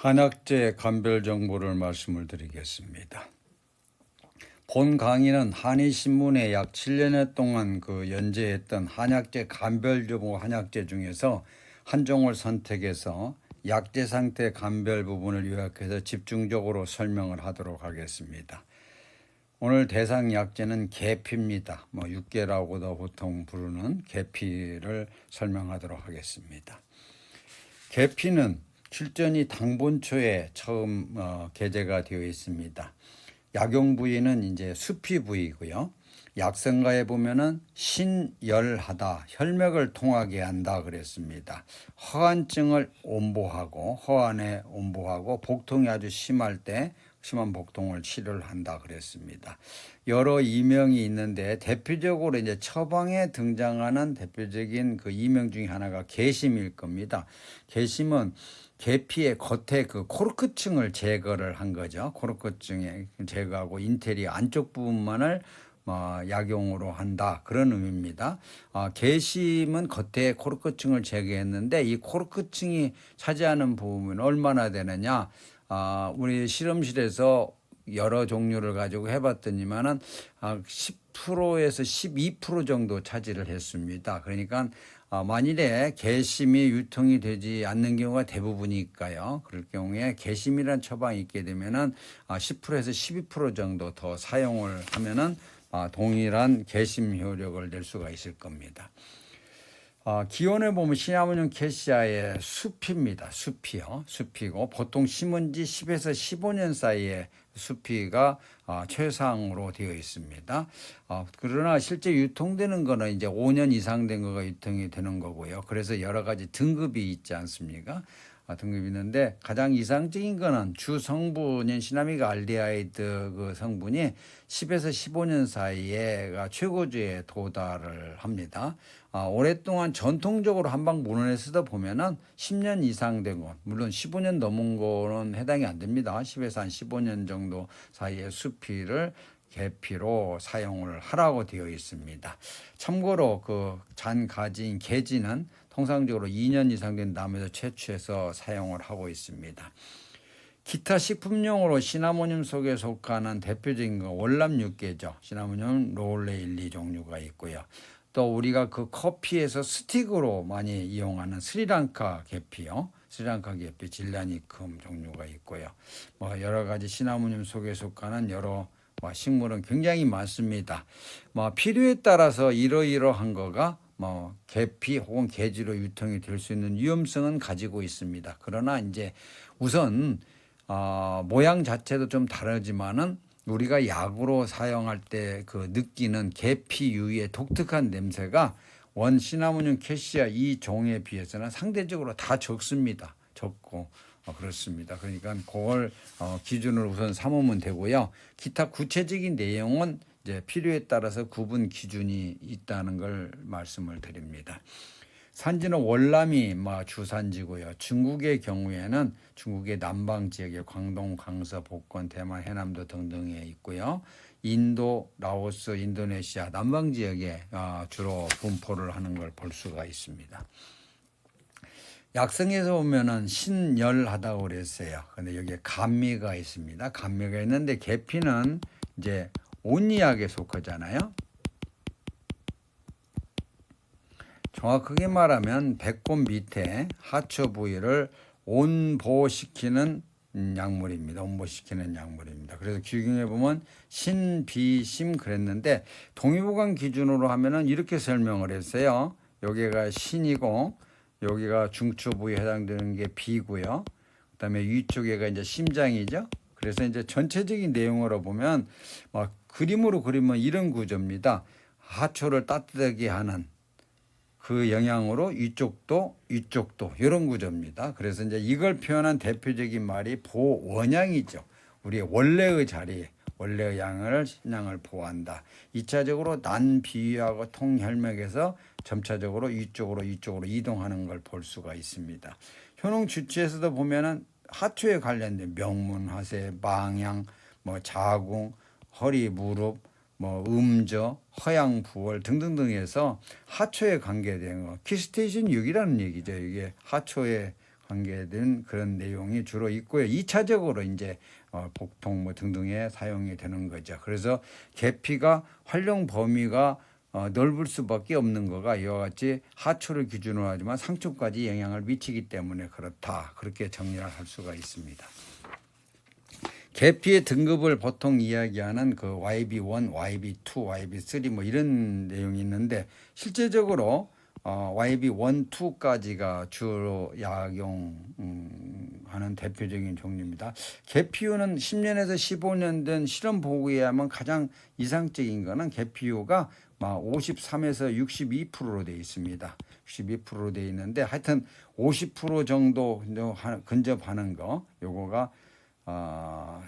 한약재 감별 정보를 말씀을 드리겠습니다. 본 강의는 한의신문에 약 7년여 동안 연재했던 한약재 감별 정보 한약재 중에서 한 종을 선택해서 약재 상태 감별 부분을 요약해서 집중적으로 설명을 하도록 하겠습니다. 오늘 대상 약재는 계피입니다. 육계라고도 보통 부르는 계피를 설명하도록 하겠습니다. 계피는 출전이 당본초에 처음 게재가 되어 있습니다. 약용 부위는 이제 수피 부위고요. 약성가에 보면은 신열하다, 혈맥을 통하게 한다 그랬습니다. 허한증을 온보하고 허한에 온보하고 복통이 아주 심할 때 심한 복통을 치료를 한다 그랬습니다. 여러 이명이 있는데 대표적으로 이제 처방에 등장하는 대표적인 이명 중에 하나가 계심일 겁니다. 계심은 계피의 겉에 코르크층을 제거를 한 거죠. 코르크층에 제거하고 인테리어 안쪽 부분만을 약용으로 한다 그런 의미입니다. 계심은 겉에 코르크층을 제거했는데 이 코르크층이 차지하는 부분은 얼마나 되느냐? 우리 실험실에서 여러 종류를 가지고 해봤더니만은 10%에서 12% 정도 차지를 했습니다. 그러니까 만일에 계심이 유통이 되지 않는 경우가 대부분이니까요. 그럴 경우에 계심이란 처방이 있게 되면은 10%에서 12% 정도 더 사용을 하면은 동일한 계심 효력을 낼 수가 있을 겁니다. 기원에 보면 시나모늄 캐시아의 숲입니다. 숲이고 보통 심은 지 10에서 15년 사이에 숲이가 최상으로 되어 있습니다. 그러나 실제 유통되는 거는 이제 5년 이상 된 거가 유통이 되는 거고요. 그래서 여러 가지 등급이 있지 않습니까? 등급이 있는데 가장 이상적인 거는 주 성분인 시나믹 알데하이드 성분이 10에서 15년 사이에가 최고주에 도달을 합니다. 오랫동안 전통적으로 한방 문헌에 쓰다 보면은 10년 이상 된 거, 물론 15년 넘은 거는 해당이 안 됩니다. 10에서 한 15년 정도 사이에 수피를 계피로 사용을 하라고 되어 있습니다. 참고로 잔 가지인 계지는 통상적으로 2년 이상 된 나무에서 채취해서 사용을 하고 있습니다. 기타 식품용으로 시나모늄 속에 속하는 대표적인 거 월남육계죠. 시나모늄 로울레일리 종류가 있고요. 또 우리가 커피에서 스틱으로 많이 이용하는 스리랑카 계피요. 스리랑카 계피 질라니쿰 종류가 있고요. 여러 가지 시나모늄 속에 속하는 여러 식물은 굉장히 많습니다. 필요에 따라서 이러이러한 거가 계피 혹은 계지로 유통이 될 수 있는 위험성은 가지고 있습니다. 그러나 이제 우선 모양 자체도 좀 다르지만은 우리가 약으로 사용할 때 느끼는 계피 유의 독특한 냄새가 원 시나모늄 캐시아 이 종에 비해서는 상대적으로 다 적습니다. 적고 그렇습니다. 그러니까 그걸 기준으로 우선 삼으면 되고요. 기타 구체적인 내용은 이제 필요에 따라서 구분 기준이 있다는 걸 말씀을 드립니다. 산지는 월남이 주산지고요. 중국의 경우에는 중국의 남방 지역에 광동, 강서, 복권, 대만, 해남도 등등에 있고요. 인도, 라오스, 인도네시아 남방 지역에 주로 분포를 하는 걸 볼 수가 있습니다. 약성에서 보면은 신열하다고 그랬어요. 근데 여기에 감미가 있습니다. 감미가 있는데 계피는 이제 온리약에 속하잖아요. 정확하게 말하면 배꼽 밑에 하초 부위를 온보시키는 약물입니다. 온보시키는 약물입니다. 그래서 규경에 보면 신비심 그랬는데 동의보감 기준으로 하면은 이렇게 설명을 했어요. 여기가 신이고 여기가 중추 부위에 해당되는 게 비고요. 그다음에 위쪽에가 이제 심장이죠. 그래서 이제 전체적인 내용으로 보면 그림으로 그리면 이런 구조입니다. 하초를 따뜻하게 하는 그 영향으로 위쪽도 이런 구조입니다. 그래서 이제 이걸 표현한 대표적인 말이 보원양이죠. 우리의 원래의 자리, 원래의 신양을 보호한다. 2차적으로 난 비위하고 통혈맥에서 점차적으로 위쪽으로 이동하는 걸 볼 수가 있습니다. 효능 주치에서도 보면은 하초에 관련된 명문, 화세, 방향, 자궁, 허리, 무릎, 음저, 허양, 부월 등등등에서 하초에 관계된 거, 키스테이션 6이라는 얘기죠. 이게 하초에 관계된 그런 내용이 주로 있고요. 2차적으로 이제 복통 뭐 등등에 사용이 되는 거죠. 그래서 계피가 활용 범위가 넓을 수밖에 없는 거가 이와 같이 하초를 기준으로 하지만 상초까지 영향을 미치기 때문에 그렇다. 그렇게 정리를 할 수가 있습니다. 계피의 등급을 보통 이야기하는 그 YB1, YB2, YB3 뭐 이런 내용이 있는데 실제적으로 YB1, 2까지가 주로 약용하는 대표적인 종류입니다. 계피효는 10년에서 15년 된 실험 보고에 의하면 가장 이상적인 거는 계피효가 53에서 62%로 되어 있습니다. 62%로 되어 있는데 하여튼 50% 정도 근접하는 거 요거가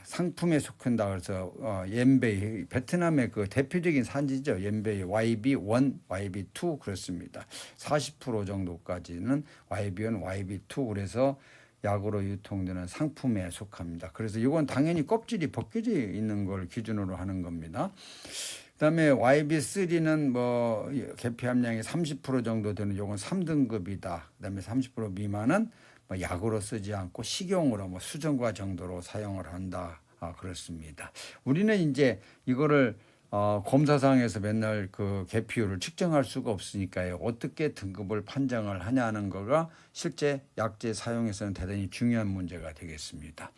상품에 속한다. 그래서 옌베이 베트남의 그 대표적인 산지죠. 옌베이 YB1, YB2 그렇습니다. 40% 정도까지는 YB1, YB2 그래서 약으로 유통되는 상품에 속합니다. 그래서 이건 당연히 껍질이 벗겨져 있는 걸 기준으로 하는 겁니다. 그다음에 YB3는 뭐 계피 함량이 30% 정도 되는 요건 3등급이다. 그다음에 30% 미만은 뭐 약으로 쓰지 않고 식용으로 뭐 수정과 정도로 사용을 한다. 그렇습니다. 우리는 이제 이거를 검사상에서 맨날 그 계피율을 측정할 수가 없으니까요. 어떻게 등급을 판정을 하냐는 거가 실제 약제 사용에서는 대단히 중요한 문제가 되겠습니다.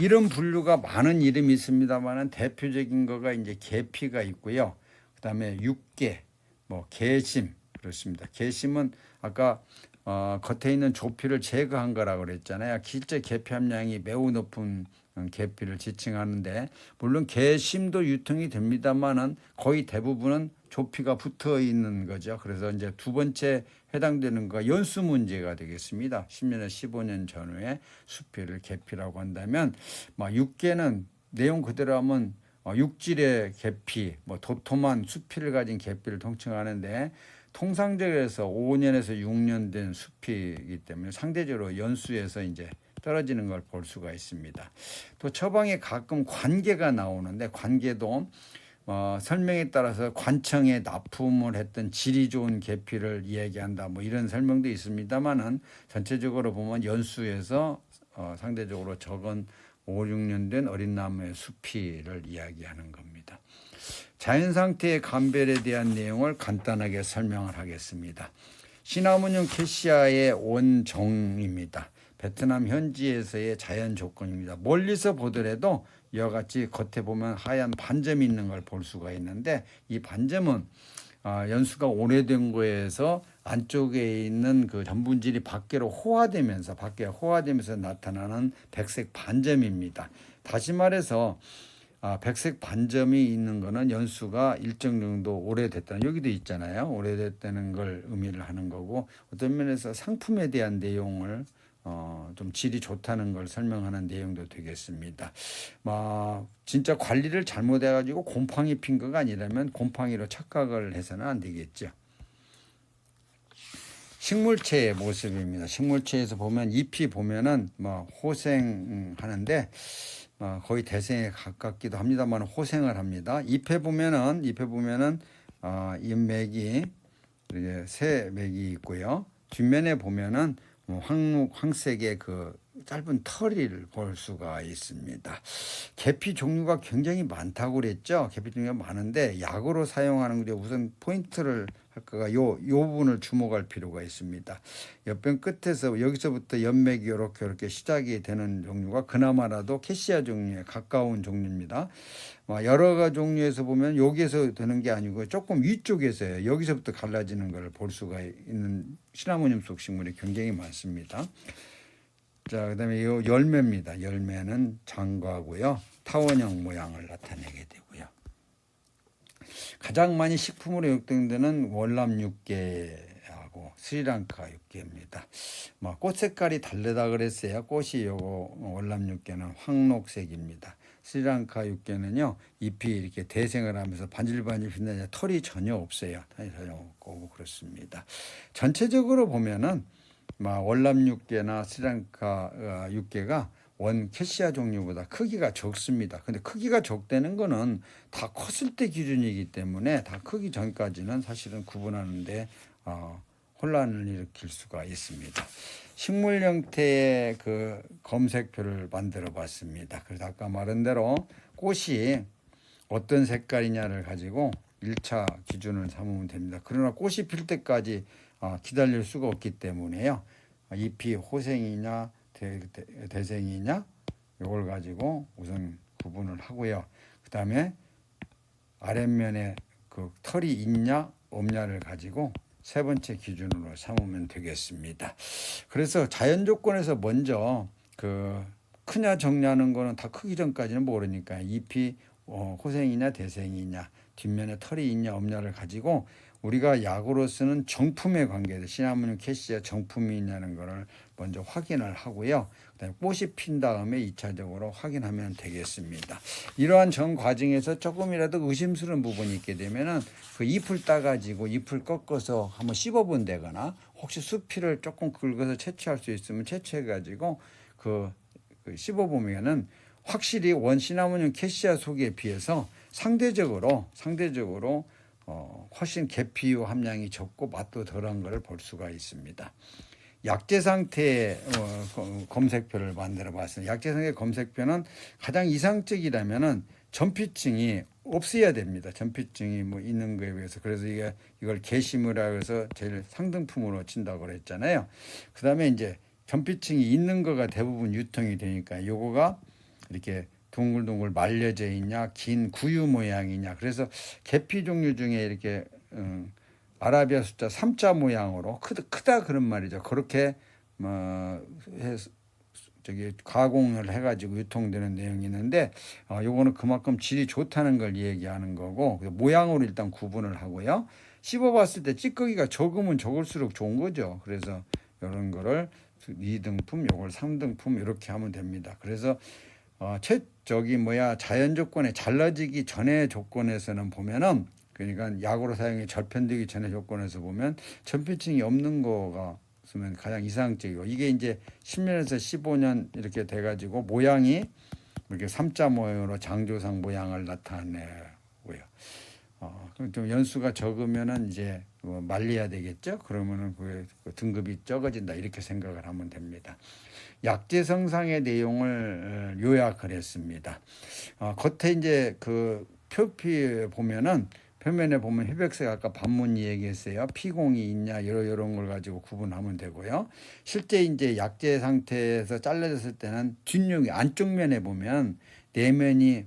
이름 분류가 많은 이름이 있습니다만은 대표적인 거가 이제 계피가 있고요. 그다음에 육계, 뭐 계심 그렇습니다. 계심은 아까 겉에 있는 조피를 제거한 거라고 그랬잖아요. 실제 계피 함량이 매우 높은 계피를 지칭하는데 물론 계심도 유통이 됩니다만은 거의 대부분은 조피가 붙어 있는 거죠. 그래서 이제 두 번째 해당되는 거가 연수 문제가 되겠습니다. 10년에서 15년 전후에 수피를 계피라고 한다면 육계는 내용 그대로 하면 육질의 계피, 뭐 도톰한 수피를 가진 계피를 통칭하는데 통상적으로 해서 5년에서 6년 된 수피이기 때문에 상대적으로 연수에서 이제 떨어지는 걸 볼 수가 있습니다. 또 처방에 가끔 관계가 나오는데 관계도 설명에 따라서 관청에 납품을 했던 질이 좋은 계피를 이야기한다. 뭐 이런 설명도 있습니다만은 전체적으로 보면 연수에서 상대적으로 적은 5, 6년 된 어린 나무의 수피를 이야기하는 겁니다. 자연 상태의 감별에 대한 내용을 간단하게 설명을 하겠습니다. 시나몬용 캐시아의 원종입니다. 베트남 현지에서의 자연 조건입니다. 멀리서 보더라도 이와 같이 겉에 보면 하얀 반점이 있는 걸 볼 수가 있는데 이 반점은 연수가 오래된 거에서 안쪽에 있는 그 전분질이 밖으로 호화되면서 나타나는 백색 반점입니다. 다시 말해서 백색 반점이 있는 거는 연수가 일정 정도 오래됐다. 여기도 있잖아요. 오래됐다는 걸 의미를 하는 거고 어떤 면에서 상품에 대한 내용을 좀 질이 좋다는 걸 설명하는 내용도 되겠습니다. 진짜 관리를 잘못해가지고 곰팡이 핀 거가 아니라면 곰팡이로 착각을 해서는 안 되겠죠. 식물체의 모습입니다. 식물체에서 보면 잎이 보면은 호생하는데 거의 대생에 가깝기도 합니다만 호생을 합니다. 잎에 보면은 잎맥이 이렇게 새 맥이 있고요. 뒷면에 보면은 황색의 그 짧은 털을 볼 수가 있습니다. 계피 종류가 굉장히 많다고 그랬죠. 계피 종류가 많은데 약으로 사용하는 게 우선 포인트를 할 거가 요 부분을 주목할 필요가 있습니다. 옆변 끝에서 여기서부터 연맥이 이렇게 시작이 되는 종류가 그나마라도 캐시아 종류에 가까운 종류입니다. 여러 가지 종류에서 보면 여기에서 되는 게 아니고 조금 위쪽에서요. 여기서부터 갈라지는 걸 볼 수가 있는 시나모늄 속 식물이 굉장히 많습니다. 자, 그다음에 이 열매입니다. 열매는 장과고요. 타원형 모양을 나타내게 되고요. 가장 많이 식품으로 육등되는 월남 육계하고 스리랑카 육계입니다. 꽃 색깔이 다르다 그랬어요. 꽃이 요거 월남 육계는 황록색입니다. 스리랑카 육계는요 잎이 이렇게 대생을 하면서 반질반질 빛나냐 털이 전혀 없어요. 털이 전혀 없고 그렇습니다. 전체적으로 보면은 월남 육계나 스리랑카 육계가 원 캐시아 종류보다 크기가 적습니다. 근데 크기가 적다는 거는 다 컸을 때 기준이기 때문에 다 크기 전까지는 사실은 구분하는데 혼란을 일으킬 수가 있습니다. 식물 형태의 그 검색표를 만들어 봤습니다. 그래서 아까 말한 대로 꽃이 어떤 색깔이냐를 가지고 1차 기준을 삼으면 됩니다. 그러나 꽃이 필 때까지 기다릴 수가 없기 때문에요. 잎이 호생이냐 대생이냐 이걸 가지고 우선 구분을 하고요. 그 다음에 아랫면에 그 털이 있냐 없냐를 가지고 세 번째 기준으로 삼으면 되겠습니다. 그래서 자연 조건에서 먼저 그 크냐 적냐는 거는 다 크기 전까지는 모르니까 잎이 호생이냐 대생이냐 뒷면에 털이 있냐 없냐를 가지고 우리가 약으로 쓰는 정품에 관계돼서 시나모늄 캐시아 정품이 있냐는 거를 먼저 확인을 하고요. 그다음에 꽃이 핀 다음에 2차적으로 확인하면 되겠습니다. 이러한 전 과정에서 조금이라도 의심스러운 부분이 있게 되면은 그 잎을 따가지고 잎을 꺾어서 한번 씹어본다거나 혹시 수피를 조금 긁어서 채취할 수 있으면 채취해가지고 그 씹어보면은 확실히 원 시나모늄 캐시아 속에 비해서 상대적으로 훨씬 계피유 함량이 적고 맛도 덜한 것을 볼 수가 있습니다. 약재 상태의 검색표를 만들어 봤습니다. 약재 상태의 검색표는 가장 이상적이라면은 전피층이 없어야 됩니다. 전피층이 뭐 있는 거에 비해서. 그래서 이걸 게시물이라고 해서 제일 상등품으로 친다고 그랬잖아요. 그 다음에 이제 전피층이 있는 거가 대부분 유통이 되니까 요거가 이렇게 동글동글 말려져 있냐 긴 구유 모양이냐. 그래서 계피 종류 중에 이렇게 아라비아 숫자 3자 모양으로 크다 그런 말이죠. 그렇게 가공을 해가지고 유통되는 내용이 있는데 요거는 그만큼 질이 좋다는 걸 얘기하는 거고 모양으로 일단 구분을 하고요. 씹어봤을 때 찌꺼기가 적으면 적을수록 좋은 거죠. 그래서 이런 거를 2등품, 요걸 3등품 이렇게 하면 됩니다. 그래서 자연 조건에 잘라지기 전에 조건에서는 보면은 그러니까 약으로 사용이 절편되기 전에 조건에서 보면 전피층이 없는 거가 있으면 가장 이상적이고 이게 이제 10년에서 15년 이렇게 돼가지고 모양이 이렇게 3자 모양으로 장조상 모양을 나타내고요. 좀 연수가 적으면은 이제 말려야 되겠죠. 그러면은 그 등급이 적어진다 이렇게 생각을 하면 됩니다. 약재 성상의 내용을 요약을 했습니다. 겉에 이제 그 표피에 보면은 표면에 보면 회백색 아까 반문이 얘기했어요. 피공이 있냐 이런 걸 가지고 구분하면 되고요. 실제 이제 약재 상태에서 잘라졌을 때는 뒷용이 안쪽 면에 보면 내면이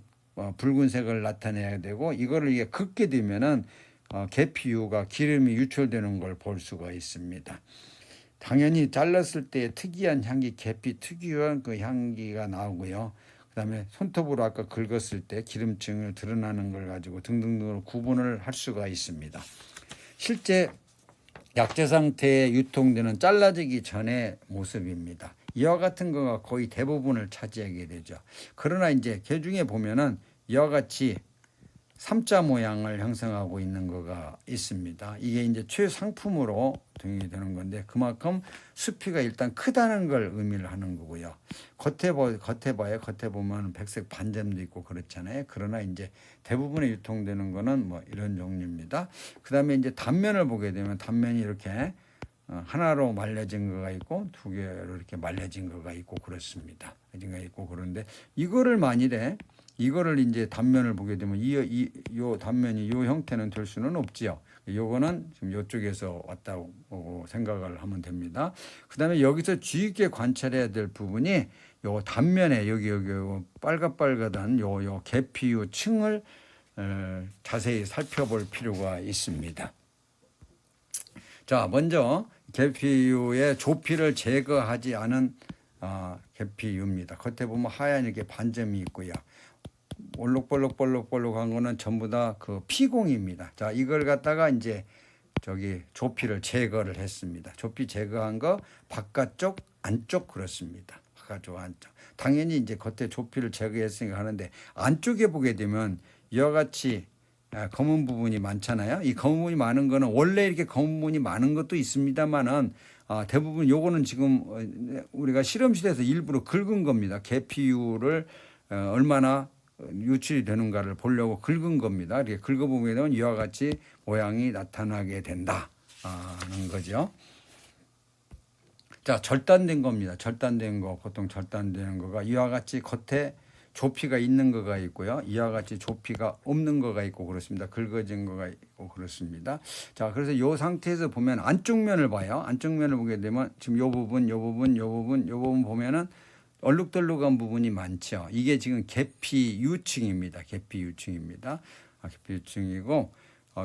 붉은색을 나타내야 되고 이거를 이게 긋게 되면은 계피유가 기름이 유출되는 걸 볼 수가 있습니다. 당연히 잘랐을 때 특이한 향기, 계피 특유한 그 향기가 나오고요. 그다음에 손톱으로 아까 긁었을 때 기름층을 드러나는 걸 가지고 등등등으로 구분을 할 수가 있습니다. 실제 약재 상태에 유통되는 잘라지기 전의 모습입니다. 이와 같은 거가 거의 대부분을 차지하게 되죠. 그러나 이제 개 중에 보면은 이와 같이 3자 모양을 형성하고 있는 거가 있습니다. 이게 이제 최상품으로 등록이 되는 건데 그만큼 수피가 일단 크다는 걸 의미를 하는 거고요. 겉에 보면 백색 반점도 있고 그렇잖아요. 그러나 이제 대부분에 유통되는 거는 뭐 이런 종류입니다. 그 다음에 이제 단면을 보게 되면 단면이 이렇게 하나로 말려진 거가 있고 두 개로 이렇게 말려진 거가 있고 그렇습니다. 그런데 이거를 이제 단면을 보게 되면 요 단면이 요 형태는 될 수는 없지요. 요거는 지금 요쪽에서 왔다고 생각을 하면 됩니다. 그다음에 여기서 주의 깊게 관찰해야 될 부분이 요 단면에 여기 빨갛빨갛한 요 계피유 층을 자세히 살펴볼 필요가 있습니다. 자, 먼저 계피유의 조피를 제거하지 않은 계피유입니다. 겉에 보면 하얀 이렇게 반점이 있고요. 올록볼록한 거는 전부 다 그 피공입니다. 자, 이걸 갖다가 이제 조피를 제거를 했습니다. 조피 제거한 거 바깥쪽, 안쪽 그렇습니다. 바깥쪽, 안쪽. 당연히 이제 겉에 조피를 제거했으니까 하는데 안쪽에 보게 되면 이와 같이 검은 부분이 많잖아요. 이 검은 부분이 많은 거는 원래 이렇게 검은 부분이 많은 것도 있습니다만은 대부분 요거는 지금 우리가 실험실에서 일부러 긁은 겁니다. 계피유를 얼마나 유출이 되는가를 보려고 긁은 겁니다. 이렇게 긁어보면 이와 같이 모양이 나타나게 된다는 거죠. 자, 절단된 겁니다. 절단된 거, 보통 절단되는 거가 이와 같이 겉에 조피가 있는 거가 있고요. 이와 같이 조피가 없는 거가 있고 그렇습니다. 긁어진 거가 있고 그렇습니다. 자, 그래서 이 상태에서 보면 안쪽 면을 봐요. 안쪽 면을 보게 되면 지금 요 부분, 요 부분, 요 부분, 요 부분 보면은 얼룩덜룩한 부분이 많죠. 이게 지금 계피 유층입니다. 계피 유층입니다. 계피 유층이고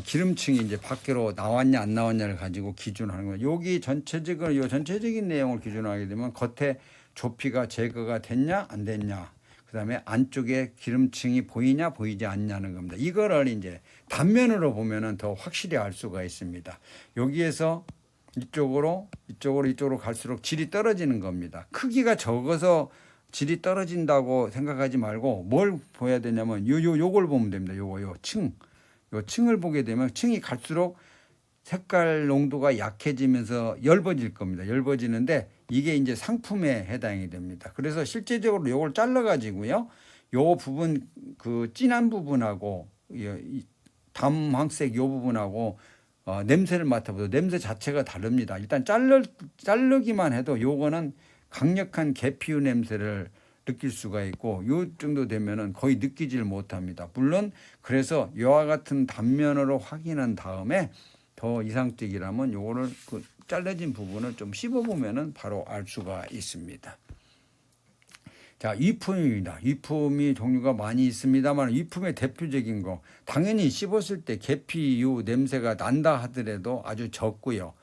기름층이 이제 밖으로 나왔냐 안 나왔냐를 가지고 기준하는 거예요. 여기 전체적으로 요 전체적인 내용을 기준하게 되면 겉에 조피가 제거가 됐냐 안 됐냐, 그다음에 안쪽에 기름층이 보이냐 보이지 않냐는 겁니다. 이거를 이제 단면으로 보면은 더 확실히 알 수가 있습니다. 여기에서 이쪽으로 갈수록 질이 떨어지는 겁니다. 크기가 적어서 질이 떨어진다고 생각하지 말고 뭘 보여야 되냐면 요걸 보면 됩니다. 요 층을 보게 되면 층이 갈수록 색깔 농도가 약해지면서 엷어질 겁니다. 엷어지는데 이게 이제 상품에 해당이 됩니다. 그래서 실제적으로 요걸 잘라 가지고요. 요 부분 그 진한 부분하고 담황색 요 부분하고 냄새를 맡아보세요. 냄새 자체가 다릅니다. 일단 자르기만 해도 요거는 강력한 계피유 냄새를 느낄 수가 있고 요 정도 되면은 거의 느끼질 못합니다. 물론 그래서 이와 같은 단면으로 확인한 다음에 더 이상적이라면 요거를 그 잘라진 부분을 좀 씹어보면은 바로 알 수가 있습니다. 자, 위품입니다. 위품이 종류가 많이 있습니다만 위품의 대표적인 거 당연히 씹었을 때 계피유 냄새가 난다 하더라도 아주 적고요.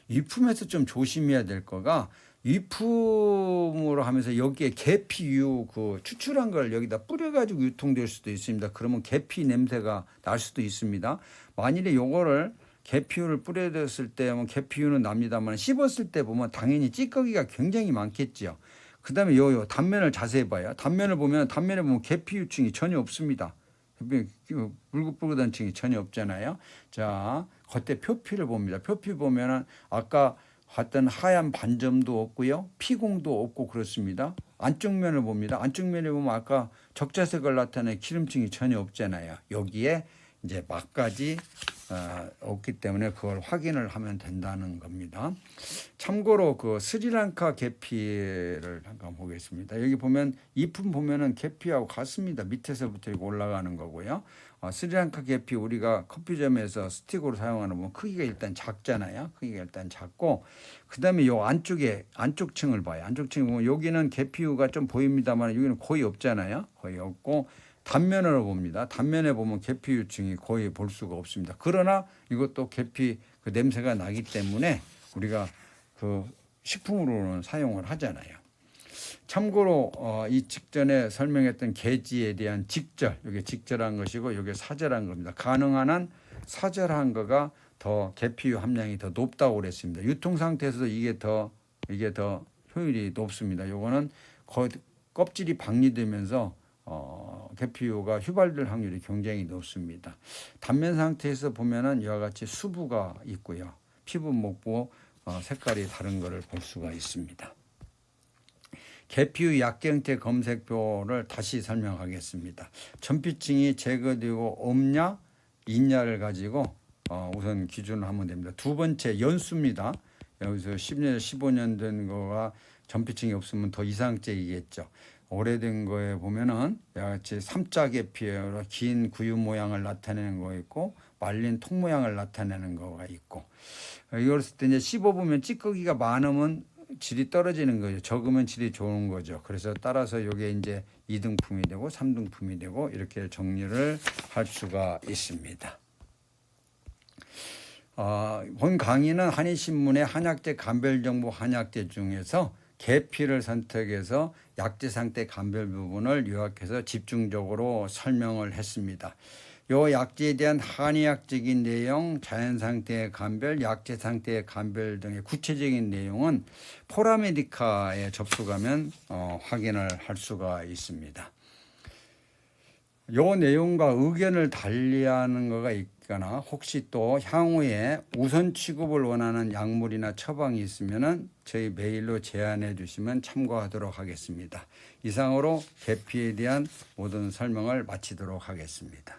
위품에서 좀 조심해야 될 거가 위품으로 하면서 여기에 계피유 그 추출한 걸 여기다 뿌려가지고 유통될 수도 있습니다. 그러면 계피 냄새가 날 수도 있습니다. 만일에 요거를 계피유를 뿌려졌을 때 계피유는 납니다만 씹었을 때 보면 당연히 찌꺼기가 굉장히 많겠죠. 그 다음에 요 단면을 자세히 봐요. 단면에 보면 계피유층이 전혀 없습니다. 붉긋붉긋한 층이 전혀 없잖아요. 자, 겉에 표피를 봅니다. 표피 보면은 아까 봤던 하얀 반점도 없고요. 피공도 없고 그렇습니다. 안쪽 면을 봅니다. 안쪽 면에 보면 아까 적자색을 나타낸 기름층이 전혀 없잖아요. 여기에 이제 막까지 없기 때문에 그걸 확인을 하면 된다는 겁니다. 참고로 그 스리랑카 계피를 잠깐 보겠습니다. 여기 보면 잎은 보면은 계피하고 같습니다. 밑에서부터 이렇게 올라가는 거고요. 스리랑카 계피 우리가 커피점에서 스틱으로 사용하는 뭐 크기가 일단 작잖아요. 크기가 일단 작고 그다음에 요 안쪽 층을 봐요. 안쪽 층 보면 여기는 계피유가 좀 보입니다만 여기는 거의 없잖아요. 거의 없고 단면으로 봅니다. 단면에 보면 계피유층이 거의 볼 수가 없습니다. 그러나 이것도 계피 그 냄새가 나기 때문에 우리가 그 식품으로는 사용을 하잖아요. 참고로 이 직전에 설명했던 계지에 대한 직절, 이게 직절한 것이고 이게 사절한 겁니다. 가능한 한 사절한 거가 더 계피유 함량이 더 높다고 그랬습니다. 유통 상태에서도 이게 더 효율이 높습니다. 요거는 거의 껍질이 박리되면서 계피유가 휘발될 확률이 굉장히 높습니다. 단면 상태에서 보면은 이와 같이 수부가 있고요. 피부 목부 색깔이 다른 것을 볼 수가 있습니다. 계피유 약경태 검색표를 다시 설명하겠습니다. 전피층이 제거되고 없냐 있냐를 가지고 우선 기준을 하면 됩니다. 두 번째 연수입니다. 여기서 10년, 15년 된 거가 전피층이 없으면 더 이상적이겠죠. 오래된 거에 보면은 같이 삼자 계피로 긴 구유 모양을 나타내는 거 있고 말린 통 모양을 나타내는 거가 있고 이걸 쓸 때 이제 씹어보면 찌꺼기가 많으면 질이 떨어지는 거죠. 적으면 질이 좋은 거죠. 그래서 따라서 이게 이제 2등품이 되고 3등품이 되고 이렇게 정리를 할 수가 있습니다. 본 강의는 한인신문의 한약재 감별정보 한약재 중에서 계피를 선택해서 약재 상태 감별 부분을 요약해서 집중적으로 설명을 했습니다. 요 약재에 대한 한의학적인 내용, 자연 상태의 감별, 약재 상태의 감별 등의 구체적인 내용은 포라메디카에 접속하면 확인을 할 수가 있습니다. 요 내용과 의견을 달리하는 거가 있거나 혹시 또 향후에 우선 취급을 원하는 약물이나 처방이 있으면은 저희 메일로 제안해 주시면 참고하도록 하겠습니다. 이상으로 계피에 대한 모든 설명을 마치도록 하겠습니다.